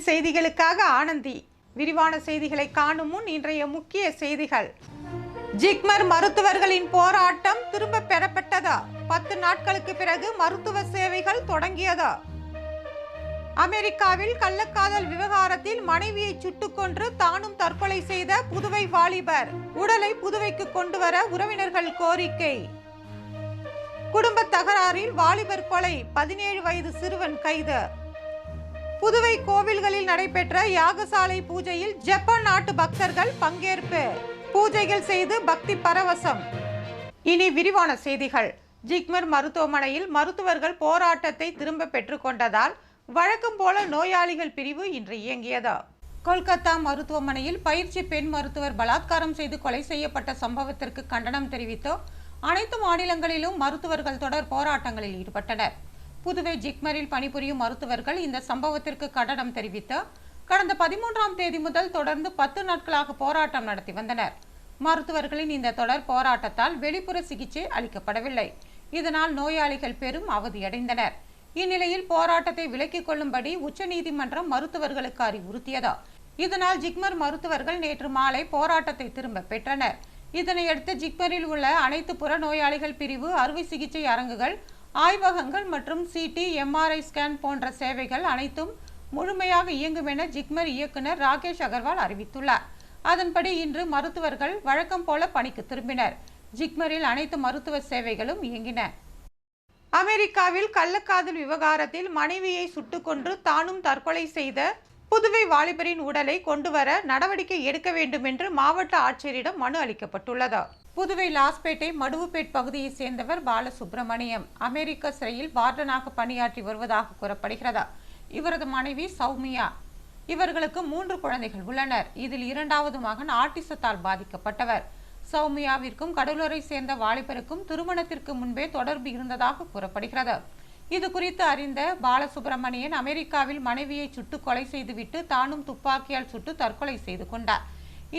செய்திகளுக்காக ஆனந்தி. விரிவான செய்திகளை காணும் முன் இன்றைய முக்கிய செய்திகள். ஜிப்மர் மருத்துவர்களின் போராட்டம் திரும்ப பெறப்பட்டதா? 10 நாட்களுக்கு பிறகு மருத்துவ சேவைகள் தொடங்கியதா? அமெரிக்காவில் கள்ளக்காதல் விவகாரத்தில் மனைவியை சுட்டுக் கொன்று தானும் தற்கொலை செய்த புதுவை வாலிபர் உடலை புதுவைக்கு கொண்டு வர உறவினர்கள் கோரிக்கை. குடும்ப தகராறில் வாலிபர் கொலை, 17 வயது சிறுவன் கைது. புதுவை கோவில்களில் நடைபெற்ற யாகசாலை பூஜையில் ஜப்பான் நாட்டு பக்தர்கள் பங்கேற்பு, பூஜைகள் செய்து பக்தி பரவசம். இனி விரிவான செய்திகள். ஜிப்மர் மருத்துவமனையில் மருத்துவர்கள் போராட்டத்தை திரும்ப பெற்றுக் கொண்டதால் வழக்கம் போல நோயாளிகள் பிரிவு இன்று இயங்கியது. கொல்கத்தா மருத்துவமனையில் பயிற்சி பெண் மருத்துவர் பலாத்காரம் செய்து கொலை செய்யப்பட்ட சம்பவத்திற்கு கண்டனம் தெரிவித்து அனைத்து மாநிலங்களிலும் மருத்துவர்கள் தொடர் போராட்டங்களில் ஈடுபட்டனர். புதுவை ஜிப்மரில் பணிபுரியும் மருத்துவர்கள் இந்த சம்பவத்திற்கு கண்டனம் தெரிவித்து கடந்த 13ஆம் தேதி முதல் தொடர்ந்து 10 நாட்களாக போராட்டம் நடத்தி வந்தனர். மருத்துவர்களின் இந்த தொடர் போராட்டத்தால் வெளிப்புற சிகிச்சை அளிக்கப்படவில்லை. இதனால் நோயாளிகள் பெரும் அவதியடைந்தனர். இந்நிலையில் போராட்டத்தை விலக்கிக் கொள்ளும்படி உச்சநீதிமன்றம் மருத்துவர்களுக்கு அறிவுறுத்தியது. இதனால் ஜிப்மர் மருத்துவர்கள் நேற்று மாலை போராட்டத்தை திரும்ப பெற்றனர். இதனையடுத்து ஜிப்மரில் உள்ள அனைத்து புறநோயாளிகள் பிரிவு, அறுவை சிகிச்சை அரங்குகள், ஆய்வகங்கள் மற்றும் சிடி, எம்ஆர்ஐ ஸ்கேன் போன்ற சேவைகள் அனைத்தும் முழுமையாக இயங்கும் என ஜிப்மர் இயக்குனர் ராகேஷ் அகர்வால் அறிவித்துள்ளார். அதன்படி இன்று மருத்துவர்கள் வழக்கம் போல பணிக்கு திரும்பினர். ஜிப்மரில் அனைத்து மருத்துவ சேவைகளும் இயங்கின. அமெரிக்காவில் கள்ளக்காதல் விவகாரத்தில் மனைவியை சுட்டுக் கொன்று தானும் தற்கொலை செய்த புதுவை வாலிபரின் உடலை கொண்டு வர நடவடிக்கை எடுக்க வேண்டும் என்று மாவட்ட ஆட்சியரிடம் மனு அளிக்கப்பட்டுள்ளது. புதுவை லாஸ்பேட்டை மடுவுப்பேட் பகுதியை சேர்ந்தவர் பாலசுப்ரமணியம் அமெரிக்க சிறையில் வார்டனாக பணியாற்றி வருவதாக கூறப்படுகிறது. இவரது மனைவி சௌமியா. இவர்களுக்கு 3 குழந்தைகள் உள்ளனர். இதில் 2வது மகன் ஆட்டிசத்தால் பாதிக்கப்பட்டவர். சௌமியாவிற்கும் கடலூரை சேர்ந்த வாலிபருக்கும் திருமணத்திற்கு முன்பே தொடர்பு இருந்ததாக கூறப்படுகிறது. இது குறித்து அறிந்த பாலசுப்ரமணியன் அமெரிக்காவில் மனைவியை சுட்டு கொலை செய்துவிட்டு தானும் துப்பாக்கியால் சுட்டு தற்கொலை செய்து கொண்டார்.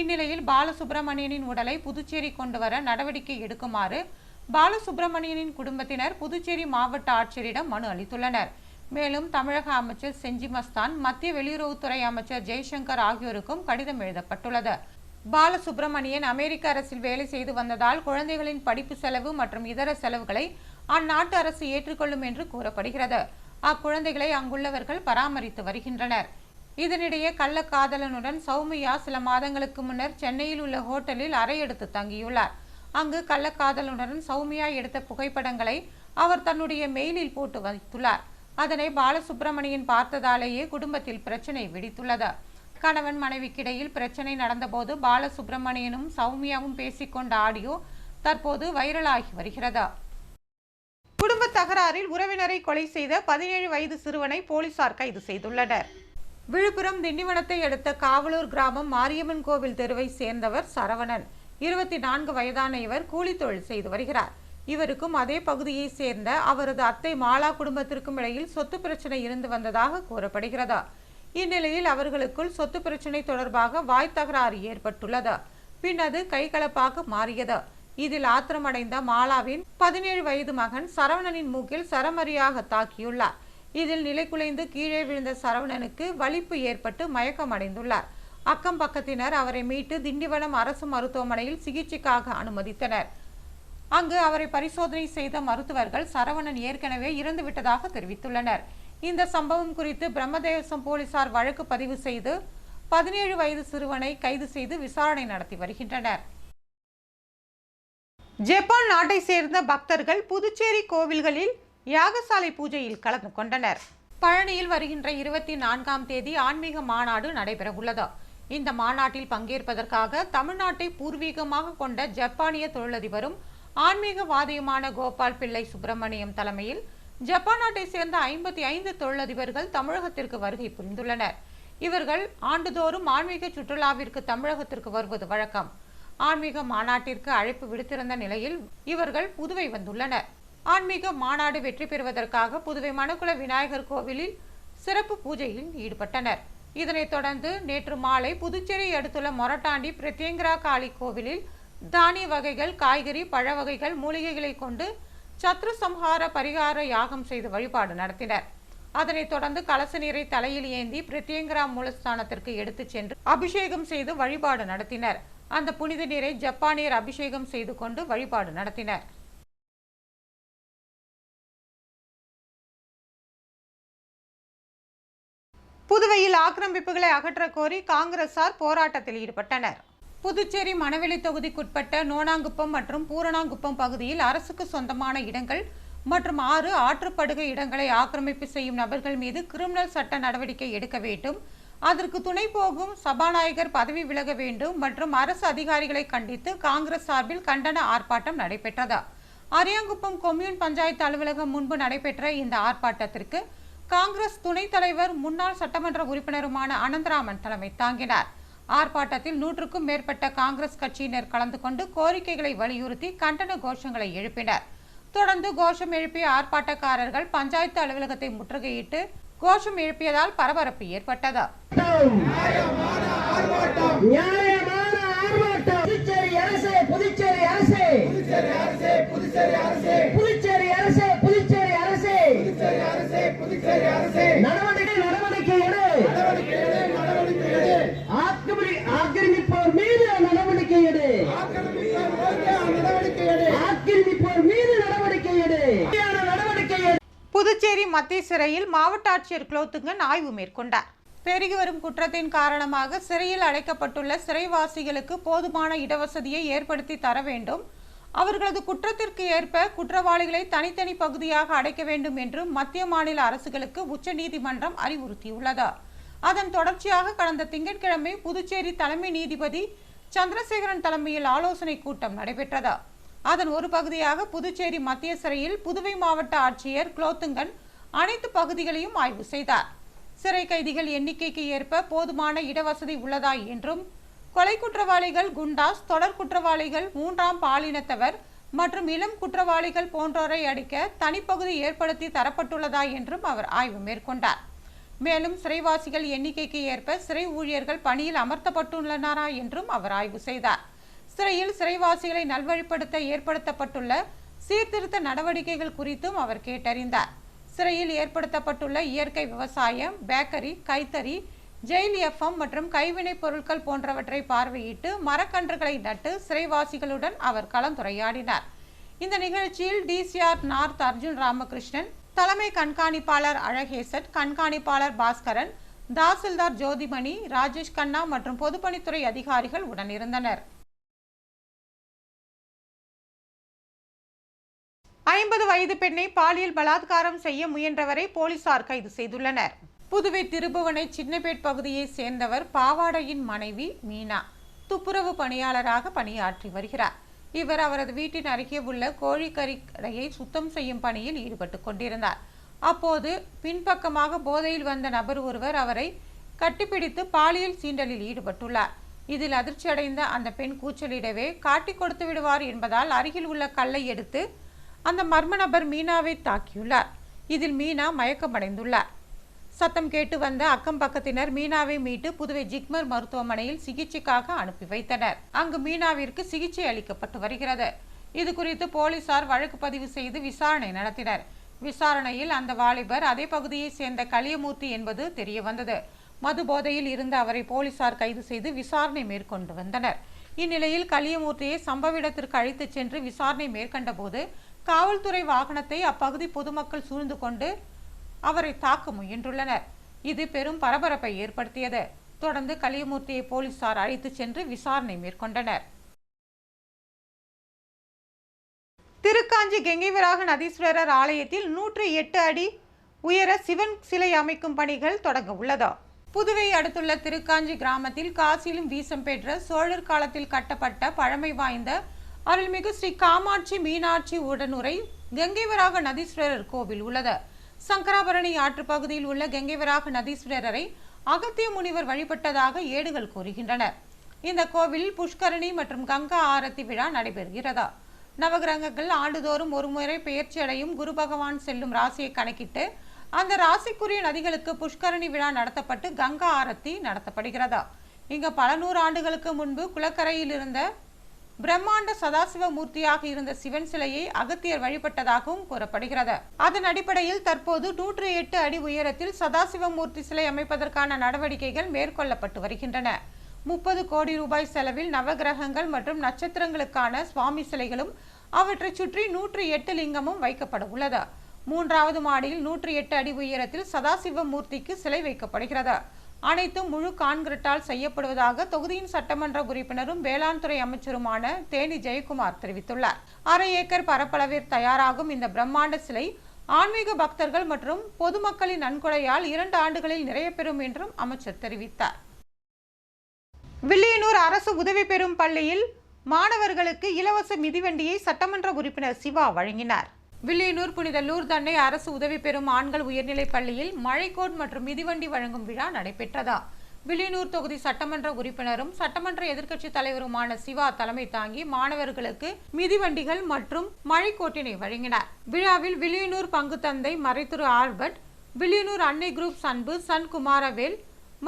இந்நிலையில் பாலசுப்ரமணியனின் உடலை புதுச்சேரி கொண்டு வர நடவடிக்கை எடுக்குமாறு பாலசுப்ரமணியனின் குடும்பத்தினர் புதுச்சேரி மாவட்ட ஆட்சியரிடம் மனு அளித்துள்ளனர். மேலும் தமிழக அமைச்சர் செஞ்சி மஸ்தான், மத்திய வெளியுறவுத்துறை அமைச்சர் ஜெய்சங்கர் ஆகியோருக்கும் கடிதம் எழுதப்பட்டுள்ளது. பாலசுப்ரமணியன் அமெரிக்க அரசில் வேலை செய்து வந்ததால் குழந்தைகளின் படிப்பு செலவு மற்றும் இதர செலவுகளை அந்நாட்டு அரசு ஏற்றுக்கொள்ளும் என்று கூறப்படுகிறது. அக்குழந்தைகளை அங்குள்ளவர்கள் பராமரித்து வருகின்றனர். இதனிடையே கள்ளக்காதலனுடன் சௌமியா சில மாதங்களுக்கு முன்னர் சென்னையில் உள்ள ஹோட்டலில் அறை எடுத்து தங்கியுள்ளார். அங்கு கள்ளக்காதலனுடன் சௌமியா எடுத்த புகைப்படங்களை அவர் தன்னுடைய மெயிலில் போட்டு வைத்துள்ளார். அதனை பாலசுப்ரமணியன் பார்த்ததாலேயே குடும்பத்தில் பிரச்சனை வெடித்துள்ளது. கணவன் மனைவிக்கிடையில் பிரச்சனை நடந்தபோது பாலசுப்ரமணியனும் சௌமியாவும் பேசிக்கொண்ட ஆடியோ தற்போது வைரலாகி வருகிறது. குடும்ப தகராறில் உறவினரை கொலை செய்த 17 வயது சிறுவனை போலீசார் கைது செய்துள்ளனர். விழுப்புரம் திண்டிவனத்தை அடுத்த காவலூர் கிராமம் மாரியம்மன் கோவில் தெருவை சேர்ந்தவர் சரவணன். 24 வயதான இவர் கூலி தொழில் செய்து வருகிறார். இவருக்கும் அதே பகுதியை சேர்ந்த அவரது அத்தை மாலா குடும்பத்திற்கும் இடையில் சொத்து பிரச்சனை இருந்து வந்ததாக கூறப்படுகிறது. இந்நிலையில் அவர்களுக்குள் சொத்து பிரச்சனை தொடர்பாக வாய் தகராறு ஏற்பட்டுள்ளது. பின் அது கைகலப்பாக மாறியது. இதில் ஆத்திரமடைந்த மாலாவின் 17 வயது மகன் சரவணனின் மூக்கில் சரமரியாக தாக்கியுள்ளார். இதில் நிலைகுலைந்து கீழே விழுந்த சரவணனுக்கு வலிப்பு ஏற்பட்டு மயக்கம் அடைந்துள்ளார். அக்கம் பக்கத்தினர் அவரை மீட்டு திண்டிவனம் அரசு மருத்துவமனையில் சிகிச்சைக்காக அனுமதித்தனர். அங்கு அவரை பரிசோதனை செய்த மருத்துவர்கள் சரவணன் ஏற்கனவே இறந்துவிட்டதாக தெரிவித்துள்ளனர். இந்த சம்பவம் குறித்து பிரம்மதேசம் போலீசார் வழக்கு பதிவு செய்து 17 வயது சிறுவனை கைது செய்து விசாரணை நடத்தி வருகின்றனர். ஜப்பான் நாட்டை சேர்ந்த பக்தர்கள் புதுச்சேரி கோவில்களில் யாகசாலை பூஜையில் கலந்து கொண்டனர். பழனியில் வருகின்ற 24ஆம் தேதி ஆன்மீக மாநாடு நடைபெற உள்ளது. இந்த மாநாட்டில் பங்கேற்பதற்காக தமிழ்நாட்டை பூர்வீகமாக கொண்ட ஜப்பானிய தொழிலதிபரும் ஆன்மீகவாதியுமான கோபால் பிள்ளை சுப்பிரமணியம் தலைமையில் ஜப்பான் நாட்டை சேர்ந்த 55 தொழிலதிபர்கள் தமிழகத்திற்கு வருகை புரிந்துள்ளனர். இவர்கள் ஆண்டுதோறும் ஆன்மீக சுற்றுலாவிற்கு தமிழகத்திற்கு வருவது வழக்கம். ஆன்மீக மாநாட்டிற்கு அழைப்பு விடுத்திருந்த நிலையில் இவர்கள் புதுவை வந்துள்ளனர். ஆன்மீக மாநாடு வெற்றி பெறுவதற்காக புதுவை மணக்குள விநாயகர் கோவிலில் சிறப்பு பூஜையில் ஈடுபட்டனர். இதனைத் தொடர்ந்து நேற்று மாலை புதுச்சேரி அடுத்துள்ள மொரட்டாண்டி பிரத்யங்கரா காளி கோவிலில் தானிய வகைகள், காய்கறி, பழ வகைகள், மூலிகைகளை கொண்டு சத்ரு சம்ஹார பரிகார யாகம் செய்து வழிபாடு நடத்தினர். அதனைத் தொடர்ந்து கலச நீரை தலையில் ஏந்தி பிரத்யங்கரா மூலஸ்தானத்திற்கு எடுத்துச் சென்று அபிஷேகம் செய்து வழிபாடு நடத்தினர். அந்த புனித நீரை ஜப்பானியர் அபிஷேகம் செய்து கொண்டு வழிபாடு நடத்தினர். புதுவையில் ஆக்கிரமிப்புகளை அகற்ற கோரி காங்கிரசார் போராட்டத்தில் ஈடுபட்டனர். புதுச்சேரி மணவெளி தொகுதிக்குட்பட்ட நோனாங்குப்பம் மற்றும் பூரணாங்குப்பம் பகுதியில் அரசுக்கு சொந்தமான இடங்கள் மற்றும் 6 ஆற்றுப்படுகை இடங்களை ஆக்கிரமிப்பு செய்யும் நபர்கள் மீது கிரிமினல் சட்ட நடவடிக்கை எடுக்க வேண்டும், அதற்கு துணை போகும் சபாநாயகர் பதவி விலக வேண்டும் மற்றும் அரசு அதிகாரிகளை கண்டித்து காங்கிரஸ் சார்பில் கண்டன ஆர்ப்பாட்டம் நடைபெற்றது. அரியாங்குப்பம் கொம்யூன் பஞ்சாயத்து அலுவலகம் முன்பு நடைபெற்ற இந்த ஆர்ப்பாட்டத்திற்கு காங்கிரஸ் துணைத் தலைவர் முன்னாள் சட்டமன்ற உறுப்பினருமான அனந்தராமன் தலைமை தாங்கினார். ஆர்ப்பாட்டத்தில் 100க்கும் மேற்பட்ட காங்கிரஸ் கட்சியினர் கலந்து கொண்டு கோரிக்கைகளை வலியுறுத்தி கண்டன கோஷங்களை எழுப்பினர். தொடர்ந்து கோஷம் எழுப்பிய ஆர்ப்பாட்டக்காரர்கள் பஞ்சாயத்து அலுவலகத்தை முற்றுகையிட்டு கோஷம் எழுப்பியதால் பரபரப்பு ஏற்பட்டது. புதுச்சேரி மத்திய சிறையில் மாவட்ட ஆட்சியர் குலோத்துங்கன் ஆய்வு மேற்கொண்டார். பெருகி வரும் குற்றத்தின் காரணமாக சிறையில் அடைக்கப்பட்டுள்ள சிறைவாசிகளுக்கு போதுமான இடவசதியை ஏற்படுத்தி தர வேண்டும், அவர்களது குற்றத்திற்கு ஏற்ப குற்றவாளிகளை தனித்தனி பகுதியாக அடைக்க வேண்டும் என்று மத்திய மாநில அரசுகளுக்கு உச்சநீதிமன்றம் அறிவுறுத்தியுள்ளது. அதன் தொடர்ச்சியாக கடந்த திங்கட்கிழமை புதுச்சேரி தலைமை நீதிபதி சந்திரசேகரன் தலைமையில் ஆலோசனை கூட்டம் நடைபெற்றது. அதன் ஒரு பகுதியாக புதுச்சேரி மத்திய சிறையில் புதுவை மாவட்ட ஆட்சியர் குலோத்துங்கன் அனைத்து பகுதிகளையும் ஆய்வு செய்தார். சிறை கைதிகள் எண்ணிக்கைக்கு ஏற்ப போதுமான இடவசதி உள்ளதா என்றும், கொலை குற்றவாளிகள், குண்டாஸ், தொடர் குற்றவாளிகள், 3ஆம் பாலினத்தவர் மற்றும் இளம் குற்றவாளிகள் போன்றோரை அடிக்க தனிப்பகுதி ஏற்படுத்தி தரப்பட்டுள்ளதா என்றும் அவர் ஆய்வு மேற்கொண்டார். மேலும் சிறைவாசிகள் எண்ணிக்கைக்கு ஏற்ப சிறை ஊழியர்கள் பணியில் அமர்த்தப்பட்டுள்ளனரா என்றும் அவர் ஆய்வு செய்தார். சிறையில் சிறைவாசிகளை நல்வழிப்படுத்த ஏற்படுத்தப்பட்டுள்ள சீர்திருத்த நடவடிக்கைகள் குறித்தும் அவர் கேட்டறிந்தார். சிறையில் ஏற்படுத்தப்பட்டுள்ள இயற்கை விவசாயம், பேக்கரி, கைத்தறி, ஜெயில் எஃப்எம் மற்றும் கைவினைப் பொருட்கள் போன்றவற்றை பார்வையிட்டு மரக்கன்றுகளை நட்டு சிறைவாசிகளுடன் அவர் கலந்துரையாடினார். இந்த நிகழ்ச்சியில் டிசிஆர் நார்த் அர்ஜுன் ராமகிருஷ்ணன், தலைமை கண்காணிப்பாளர் அழகேசன், கண்காணிப்பாளர் பாஸ்கரன், தாசில்தார் ஜோதிமணி, ராஜேஷ் கண்ணா மற்றும் பொதுப்பணித்துறை அதிகாரிகள் உடனிருந்தனர். 50 வயது பெண்ணை பாலியல் பலாத்காரம் செய்ய முயன்றவரை போலீசார் கைது செய்துள்ளனர். புதுவை திருபுவனை சின்னப்பேட் பகுதியை சேர்ந்தவர் பாவாடையின் மனைவி மீனா துப்புரவு பணியாளராக பணியாற்றி வருகிறார். இவர் அவரது வீட்டின் அருகே உள்ள கோழிக்கறி கடையை சுத்தம் செய்யும் பணியில் ஈடுபட்டு கொண்டிருந்தார். அப்போது பின்பக்கமாக போதையில் வந்த நபர் ஒருவர் அவரை கட்டிப்பிடித்து பாலியல் சீண்டலில் ஈடுபட்டுள்ளார். இதில் அதிர்ச்சியடைந்த அந்த பெண் கூச்சலிடவே காட்டி கொடுத்து விடுவார் என்பதால் அருகில் உள்ள கல்லை எடுத்து அந்த மர்ம நபர் மீனாவை தாக்கியுள்ளார். இதில் மீனா மயக்கமடைந்துள்ளார். சத்தம் கேட்டு வந்த அக்கம் பக்கத்தினர் மீனாவை மீட்டு புதுவை ஜிப்மர் மருத்துவமனையில் சிகிச்சைக்காக அனுப்பி வைத்தனர். அங்கு மீனாவிற்கு சிகிச்சை அளிக்கப்பட்டு வருகிறது. இது குறித்து போலீசார் வழக்கு பதிவு செய்து விசாரணை நடத்தினர். விசாரணையில் அந்த வாலிபர் அதே பகுதியை சேர்ந்த கலியமூர்த்தி என்பது தெரிய வந்தது. மது போதையில் இருந்த அவரை போலீசார் கைது செய்து விசாரணை மேற்கொண்டு வந்தனர். இந்நிலையில் கலியமூர்த்தியை சம்பவ இடத்திற்கு அழைத்துச் சென்று விசாரணை மேற்கொண்ட போது காவல்துறை வாகனத்தை அப்பகுதி பொதுமக்கள் சூழ்ந்து கொண்டு அவரை தாக்க முயன்றுள்ளனர். இது பெரும் பரபரப்பை ஏற்படுத்தியது. தொடர்ந்து கலியமூர்த்தியை போலீசார் அழைத்துச் சென்று விசாரணை மேற்கொண்டனர். திருக்காஞ்சி கெங்கைவராக நதீஸ்வரர் ஆலயத்தில் 108 அடி உயர சிவன் சிலை அமைக்கும் பணிகள் தொடங்க உள்ளது. புதுவை அடுத்துள்ள திருக்காஞ்சி கிராமத்தில் காசிலும் வீசம் பெற்ற சோழர் காலத்தில் கட்டப்பட்ட பழமை வாய்ந்த அருள்மிகு ஸ்ரீ காமாட்சி மீனாட்சி உடனுரை கெங்கைவராக நதீஸ்வரர் கோவில் உள்ளது. சங்கராபரணி ஆற்று பகுதியில் உள்ள கெங்கைவராக நதீஸ்வரரை அகத்திய முனிவர் வழிபட்டதாக ஏடுகள் கூறுகின்றன. இந்த கோவிலில் புஷ்கரணி மற்றும் கங்கா ஆரத்தி விழா நடைபெறுகிறது. நவகிரகங்கள் ஆண்டுதோறும் ஒருமுறை பெயர்ச்சி அடையும் குரு பகவான் செல்லும் ராசியை கணக்கிட்டு அந்த ராசிக்குரிய நதிகளுக்கு புஷ்கரணி விழா நடத்தப்பட்டு கங்கா ஆரத்தி நடத்தப்படுகிறது. இங்கு பல 100 ஆண்டுகளுக்கு முன்பு குளக்கரையில் இருந்த பிரம்மாண்ட சதாசிவமூர்த்தியாக இருந்த சிவன் சிலையை அகத்தியர் வழிபட்டதாகவும் கூறப்படுகிறது. அதன் அடிப்படையில் தற்போது 108 அடி உயரத்தில் சதாசிவமூர்த்தி சிலை அமைப்பதற்கான நடவடிக்கைகள் மேற்கொள்ளப்பட்டு வருகின்றன. 30 கோடி ரூபாய் செலவில் நவகிரகங்கள் மற்றும் நட்சத்திரங்களுக்கான சுவாமி சிலைகளும் அவற்றை சுற்றி 108 லிங்கமும் வைக்கப்பட உள்ளது. 3வது மாடியில் 108 அடி உயரத்தில் சதாசிவமூர்த்திக்கு சிலை வைக்கப்படுகிறது. அனைத்தும் முழு கான்கிரீட்டால் செய்யப்படுவதாக தொகுதியின் சட்டமன்ற உறுப்பினரும் வேளாண் துறை அமைச்சருமான தேனி ஜெயக்குமார் தெரிவித்துள்ளார். 1/2 ஏக்கர் பரப்பளவில் தயாராகும் இந்த பிரம்மாண்ட சிலை ஆன்மீக பக்தர்கள் மற்றும் பொதுமக்களின் நன்கொடையால் 2 ஆண்டுகளில் நிறைவேறும் என்றும் அமைச்சர் தெரிவித்தார். வில்லியனூர் அரசு உதவி பெறும் பள்ளியில் மாணவர்களுக்கு இலவச மிதிவண்டியை சட்டமன்ற உறுப்பினர் சிவா வழங்கினார். வில்லியனூர் புனித லூர்து அன்னை அரசு உதவி பெறும் ஆண்கள் உயர்நிலைப் பள்ளியில் மழைக்கோட் மற்றும் மிதிவண்டி வழங்கும் விழா நடைபெற்றது. வில்லியனூர் தொகுதி சட்டமன்ற உறுப்பினரும் சட்டமன்ற எதிர்க்கட்சி தலைவருமான சிவா தலைமை தாங்கி மாணவர்களுக்கு மிதிவண்டிகள் மற்றும் மழைக்கோட்டினை வழங்கினார். விழாவில் வில்லியனூர் பங்கு தந்தை மறைத்துரு ஆல்பர்ட், வில்லியனூர் அன்னை குரூப் அன்பு சன் குமாரவேல்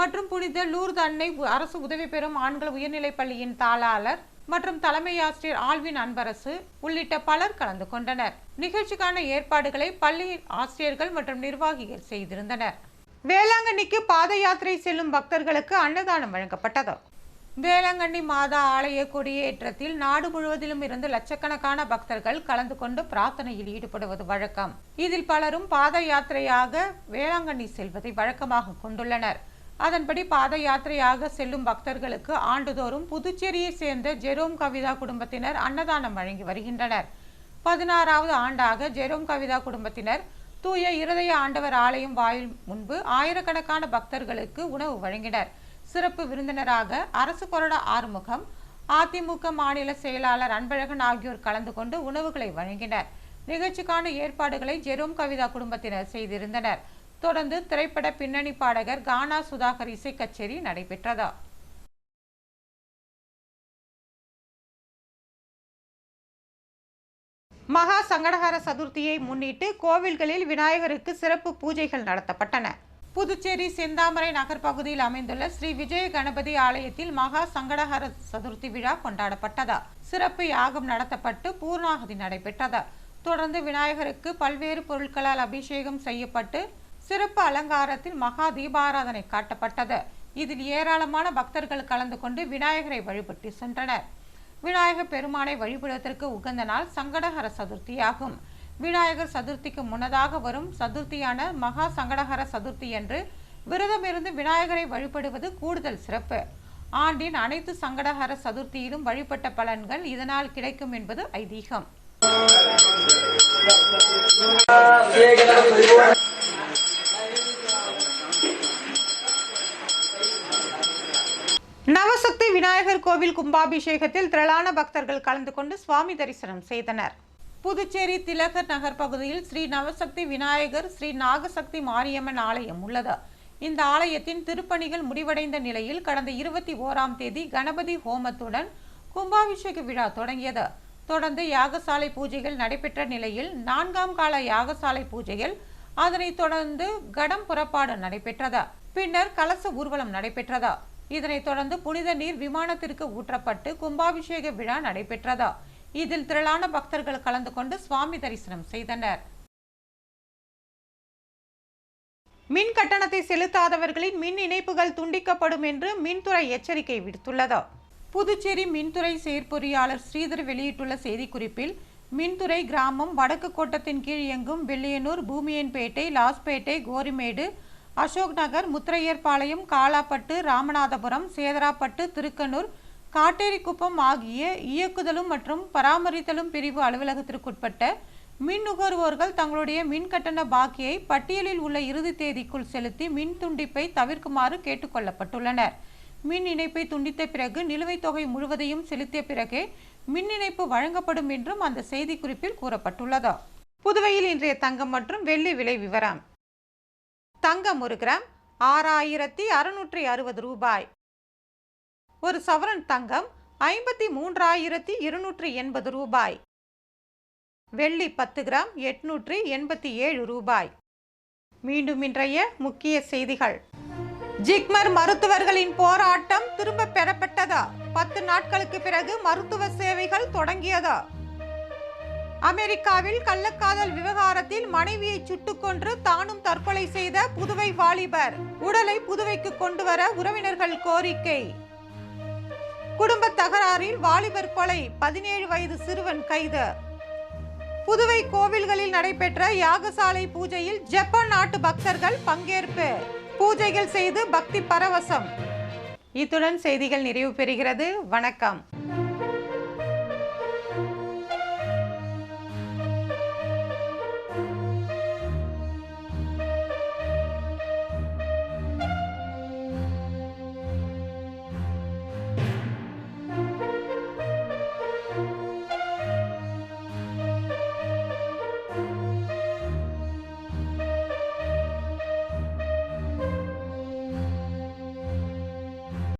மற்றும் புனித லூர்து அன்னை அரசு உதவி பெறும் ஆண்கள் உயர்நிலைப் பள்ளியின் தாளாளர் மற்றும் தலைமை ஆசிரியர் ஆல்வின் அன்பரசு உள்ளிட்ட பலர் கலந்து கொண்டனர். நிகழ்ச்சிக்கான ஏற்பாடுகளை பள்ளி ஆசிரியர்கள் மற்றும் நிர்வாகிகள் செய்திருந்தனர். வேளாங்கண்ணிக்கு பாத யாத்திரை செல்லும் பக்தர்களுக்கு அன்னதானம் வழங்கப்பட்டது. வேளாங்கண்ணி மாதா ஆலய கொடியேற்றத்தில் நாடு முழுவதிலும் இருந்து லட்சக்கணக்கான பக்தர்கள் கலந்து கொண்டு பிரார்த்தனையில் ஈடுபடுவது வழக்கம். இதில் பலரும் பாத யாத்திரையாக வேளாங்கண்ணி செல்வதை வழக்கமாக கொண்டுள்ளனர். அதன்படி பாத யாத்திரையாக செல்லும் பக்தர்களுக்கு ஆண்டுதோறும் புதுச்சேரியை சேர்ந்த ஜெரோம் கவிதா குடும்பத்தினர் அன்னதானம் வழங்கி வருகின்றனர். 16வது ஆண்டாக ஜெரோம் கவிதா குடும்பத்தினர் தூய இருதய ஆண்டவர் ஆலயம் வாயில் முன்பு ஆயிரக்கணக்கான பக்தர்களுக்கு உணவு வழங்கினர். சிறப்பு விருந்தினராக அரசு கொறடா ஆறுமுகம், அதிமுக மாநில செயலாளர் அன்பழகன் ஆகியோர் கலந்து கொண்டு உணவுகளை வழங்கினர். நிகழ்ச்சிக்கான ஏற்பாடுகளை ஜெரோம் கவிதா குடும்பத்தினர் செய்திருந்தனர். தொடர்ந்து திரைப்பட பின்னணி பாடகர் கானா சுதாகர் இசை கச்சேரி நடைபெற்றது. மகா சங்கடஹர சதுர்த்தியை முன்னிட்டு கோவில்களில் விநாயகருக்கு சிறப்பு பூஜைகள் நடத்தப்பட்டன. புதுச்சேரி செந்தாமரை நகர் பகுதியில் அமைந்துள்ள ஸ்ரீ விஜய கணபதி ஆலயத்தில் மகா சங்கடஹர சதுர்த்தி விழா கொண்டாடப்பட்டது. சிறப்பு யாகம் நடத்தப்பட்டு பூர்ணாகுதி நடைபெற்றது. தொடர்ந்து விநாயகருக்கு பல்வேறு பொருட்களால் அபிஷேகம் செய்யப்பட்டு சிறப்பு அலங்காரத்தில் மகா தீபாராதனை காட்டப்பட்டது. இதில் ஏராளமான பக்தர்கள் கலந்து கொண்டு விநாயகரை வழிபட்டு சென்றனர். விநாயகர் பெருமானை வழிபடுவதற்கு உகந்த நாள் சங்கடஹர சதுர்த்தியாகும். விநாயகர் சதுர்த்திக்கு முன்னதாக வரும் சதுர்த்தியான மகா சங்கடஹர சதுர்த்தி என்று விரதமிருந்து விநாயகரை வழிபடுவது கூடுதல் சிறப்பு. ஆண்டின் அனைத்து சங்கடஹர சதுர்த்தியிலும் வழிபட்ட பலன்கள் இதனால் கிடைக்கும் என்பது ஐதீகம். நவசக்தி விநாயகர் கோவில் கும்பாபிஷேகத்தில் திரளான பக்தர்கள் கலந்து கொண்டு சுவாமி தரிசனம் செய்தனர். புதுச்சேரி திலகர் நகர் பகுதியில் ஸ்ரீ நவசக்தி விநாயகர் ஸ்ரீ நாகசக்தி மாரியம்மன் ஆலயம் உள்ளது. இந்த ஆலயத்தின் திருப்பணிகள் முடிவடைந்த நிலையில் கடந்த 21ஆம் தேதி கணபதி ஹோமத்துடன் கும்பாபிஷேக விழா தொடங்கியது. தொடர்ந்து யாகசாலை பூஜைகள் நடைபெற்ற நிலையில் 4ஆம் கால யாகசாலை பூஜைகள், அதனைத் தொடர்ந்து கடம் புறப்பாடு நடைபெற்றது. பின்னர் கலச ஊர்வலம் நடைபெற்றது. இதனைத் தொடர்ந்து புனித நீர் விமானத்திற்கு ஊற்றப்பட்டு கும்பாபிஷேக விழா நடைபெற்றது. இதில் திரளான பக்தர்கள் கலந்து கொண்டு சுவாமி தரிசனம் செய்தனர். மின் கட்டணத்தை செலுத்தாதவர்களின் மின் இணைப்புகள் துண்டிக்கப்படும் என்று மின்துறை எச்சரிக்கை விடுத்துள்ளது. புதுச்சேரி மின்துறை செயற்பொறியாளர் ஸ்ரீதர் வெளியிட்டுள்ள செய்திக்குறிப்பில், மின்துறை கிராமம் வடக்கு கோட்டத்தின் கீழ் இயங்கும் வில்லியனூர், பூமியன்பேட்டை, லாஸ்பேட்டை, கோரிமேடு, அசோக் நகர், முத்திரையர்பாளையம், காலாப்பட்டு, ராமநாதபுரம், சேதராப்பட்டு, திருக்கனூர், காட்டேரிக்குப்பம் ஆகிய இயக்குதலும் மற்றும் பராமரித்தலும் பிரிவு அலுவலகத்திற்குட்பட்ட மின் நுகர்வோர்கள் தங்களுடைய மின் கட்டண பாக்கியை பட்டியலில் உள்ள இறுதி தேதிக்குள் செலுத்தி மின் துண்டிப்பை தவிர்க்குமாறு கேட்டுக்கொள்ளப்பட்டுள்ளனர். மின் இணைப்பை துண்டித்த பிறகு நிலுவைத் தொகை முழுவதையும் செலுத்திய பிறகே மின் இணைப்பு வழங்கப்படும் என்றும் அந்த செய்திக்குறிப்பில் கூறப்பட்டுள்ளது. புதுவையில் இன்றைய தங்கம் மற்றும் வெள்ளி விலை விவரம். தங்கம் 1 கிராம் 6660 ரூபாய். ஒரு சவரன் தங்கம் 53,280 ரூபாய். வெள்ளி 10 கிராம் 887 ரூபாய். மீண்டும் இன்றைய முக்கிய செய்திகள். ஜிப்மர் மருத்துவர்களின் போராட்டம் திரும்ப பெறப்பட்டதா? 10 நாட்களுக்கு பிறகு மருத்துவ சேவைகள் தொடங்கியதா? அமெரிக்காவில் கள்ளக்காதல் விவகாரத்தில் மனைவியை சுட்டுக் கொன்று தானும் தற்கொலை செய்த புதுவை வாலிபர் உடலை புதுவைக்கு கொண்டு வர உறவினர்கள் கோரிக்கை. குடும்ப தகராறில் வாலிபர் கொலை, 17 வயது சிறுவன் கைது. புதுவை கோவில்களில் நடைபெற்ற யாகசாலை பூஜையில் ஜப்பான் நாட்டு பக்தர்கள் பங்கேற்பு, பூஜைகள் செய்து பக்தி பரவசம். இத்துடன் செய்திகள் நிறைவு பெறுகிறது. வணக்கம்.